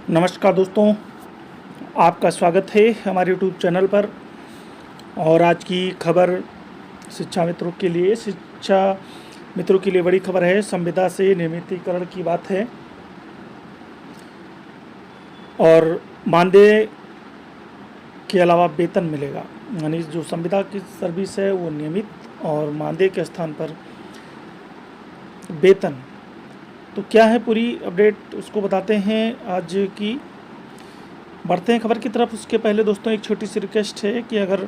नमस्कार दोस्तों, आपका स्वागत है हमारे यूट्यूब चैनल पर। और आज की खबर शिक्षा मित्रों के लिए बड़ी खबर है। संविदा से नियमितीकरण की बात है और मानदेय के अलावा वेतन मिलेगा, यानी जो संविदा की सर्विस है वो नियमित और मानदेय के स्थान पर वेतन। तो क्या है पूरी अपडेट, उसको बताते हैं आज की। बढ़ते हैं खबर की तरफ। उसके पहले दोस्तों एक छोटी सी रिक्वेस्ट है कि अगर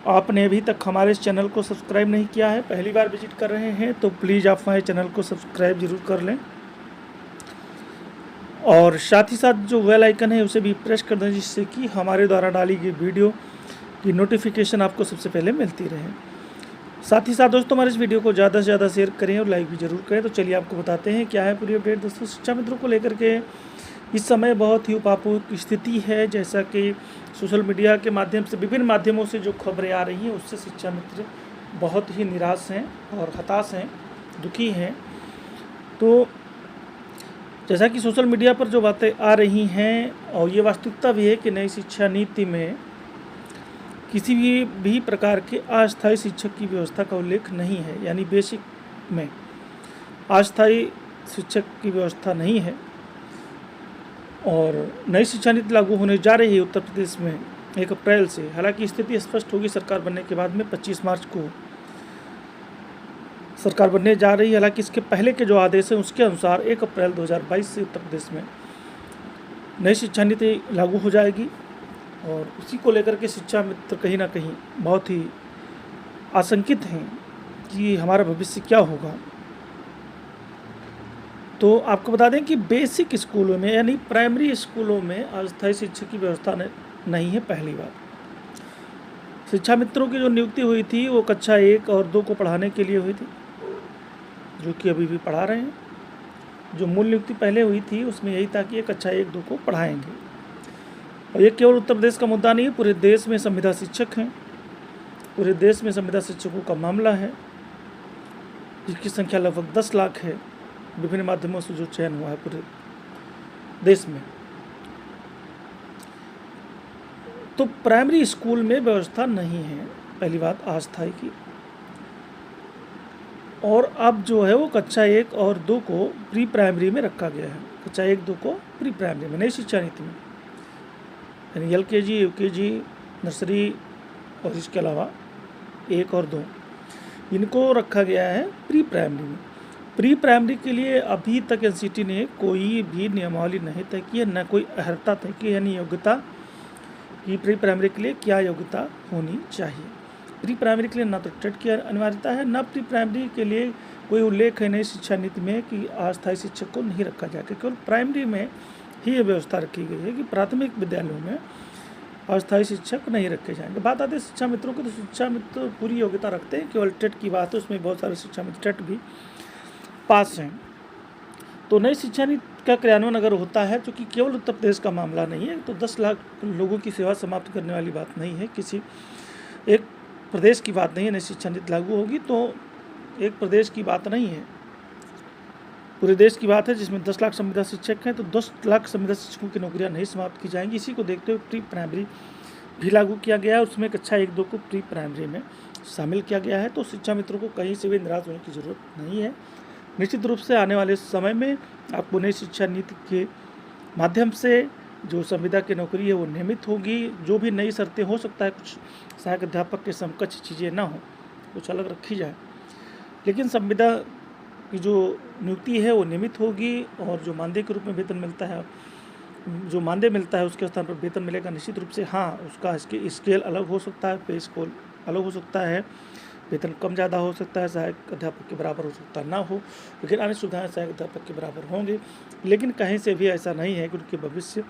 आपने अभी तक हमारे इस चैनल को सब्सक्राइब नहीं किया है, पहली बार विजिट कर रहे हैं, तो प्लीज़ आप हमारे चैनल को सब्सक्राइब ज़रूर कर लें और साथ ही साथ जो बेल आइकन है उसे भी प्रेस कर दें, जिससे कि हमारे द्वारा डाली गई वीडियो की नोटिफिकेशन आपको सबसे पहले मिलती रहे। साथ ही साथ दोस्तों हमारे इस वीडियो को ज़्यादा से ज़्यादा शेयर करें और लाइक भी ज़रूर करें। तो चलिए आपको बताते हैं क्या है पूरी अपडेट। दोस्तों शिक्षा मित्रों को लेकर के इस समय बहुत ही उपापूर्व स्थिति है। जैसा कि सोशल मीडिया के माध्यम से, विभिन्न माध्यमों से जो खबरें आ रही हैं, उससे शिक्षा मित्र बहुत ही निराश हैं और हताश हैं, दुखी हैं। तो जैसा कि सोशल मीडिया पर जो बातें आ रही हैं, और ये वास्तविकता भी है कि नई शिक्षा नीति में किसी भी प्रकार के अस्थायी शिक्षक की व्यवस्था का उल्लेख नहीं है, यानी बेसिक में अस्थायी शिक्षक की व्यवस्था नहीं है। और नई शिक्षा नीति लागू होने जा रही है उत्तर प्रदेश में 1 अप्रैल से। हालांकि स्थिति स्पष्ट होगी सरकार बनने के बाद में। 25 मार्च को सरकार बनने जा रही है। हालांकि इसके पहले के जो आदेश हैं उसके अनुसार 1 अप्रैल 2022 से उत्तर प्रदेश में नई शिक्षा नीति लागू हो जाएगी और उसी को लेकर के शिक्षा मित्र कहीं ना कहीं बहुत ही आशंकित हैं कि हमारा भविष्य क्या होगा। तो आपको बता दें कि बेसिक स्कूलों में, यानी प्राइमरी स्कूलों में अस्थायी शिक्षक की व्यवस्था नहीं है। पहली बार शिक्षा मित्रों की जो नियुक्ति हुई थी वो कक्षा 1 और 2 को पढ़ाने के लिए हुई थी, जो कि अभी भी पढ़ा रहे हैं। जो मूल नियुक्ति पहले हुई थी उसमें यही था कि ये कक्षा 1-2 को पढ़ाएंगे। और ये केवल उत्तर प्रदेश का मुद्दा नहीं है, पूरे देश में संविदा शिक्षक हैं। पूरे देश में संविदा शिक्षकों का मामला है, जिसकी संख्या लगभग 10 लाख है। विभिन्न माध्यमों से जो चयन हुआ है पूरे देश में। तो प्राइमरी स्कूल में व्यवस्था नहीं है, पहली बात अस्थायी की। और अब जो है वो कक्षा 1 और 2 को प्री प्राइमरी में रखा गया है। कक्षा 1-2 को प्री प्राइमरी में, नई शिक्षा नीति में, यानी LKG, UKG, नर्सरी और इसके अलावा 1 और 2 इनको रखा गया है प्री प्राइमरी में। प्री प्राइमरी के लिए अभी तक NCT ने कोई भी नियमावली नहीं तय की है, न कोई अर्हता तय की, यानी योग्यता कि प्री प्राइमरी के लिए क्या योग्यता होनी चाहिए। प्री प्राइमरी के लिए ना तो टेट की अनिवार्यता है, न प्री प्राइमरी के लिए कोई उल्लेख है नई शिक्षा नीति में कि अस्थायी शिक्षक को नहीं रखा जाएगा। केवल प्राइमरी में ही ये व्यवस्था रखी गई है कि प्राथमिक विद्यालयों में अस्थायी शिक्षक नहीं रखे जाएंगे। बात आती है शिक्षा मित्रों की, तो शिक्षा मित्र पूरी योग्यता रखते हैं। केवल टेट की बात है, उसमें बहुत सारे शिक्षा मित्र टेट भी पास हैं। तो नई शिक्षा नीति का क्रियान्वयन अगर होता है, जो कि केवल उत्तर प्रदेश का मामला नहीं है, तो 10 लाख लोगों की सेवा समाप्त करने वाली बात नहीं है, किसी एक प्रदेश की बात नहीं है। नई शिक्षा नीति लागू होगी तो एक प्रदेश की बात नहीं है, पूरे देश की बात है, जिसमें 10 लाख संविदा शिक्षक हैं। तो 10 लाख संविदा शिक्षकों की नौकरियां नहीं समाप्त की जाएंगी। इसी को देखते हुए प्री प्राइमरी भी लागू किया गया है, उसमें कक्षा 1-2 को प्री प्राइमरी में शामिल किया गया है। तो शिक्षा मित्रों को कहीं से भी निराश होने की ज़रूरत नहीं है। निश्चित रूप से आने वाले समय में आपको नई शिक्षा नीति के माध्यम से जो संविदा की नौकरी है वो नियमित होगी। जो भी नई शर्तें, हो सकता है कुछ सहायक अध्यापक के समकक्ष चीज़ें ना हो, कुछ अलग रखी जाए, लेकिन संविदा की जो नियुक्ति है वो नियमित होगी। और जो मानदेय के रूप में वेतन मिलता है, जो मानदेय मिलता है उसके स्थान पर वेतन मिलेगा निश्चित रूप से। हाँ, उसका स्केल अलग हो सकता है, पे स्केल अलग हो सकता है, वेतन कम ज़्यादा हो सकता है, सहायक अध्यापक के बराबर हो सकता ना हो, लेकिन अन्य सुविधाएं सहायक अध्यापक के बराबर होंगे। लेकिन कहीं से भी ऐसा नहीं है कि उनके भविष्य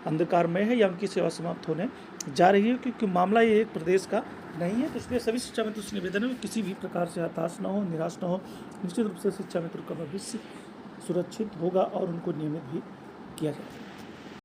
अंधकार में है या उनकी सेवा समाप्त होने जा रही है, क्योंकि मामला ये एक प्रदेश का नहीं है। तो इसलिए सभी शिक्षा मित्र से निवेदन है किसी भी प्रकार से हताश न हो, निराश न हो। निश्चित रूप से शिक्षा मित्रों का भविष्य सुरक्षित होगा और उनको नियमित भी किया जाएगा।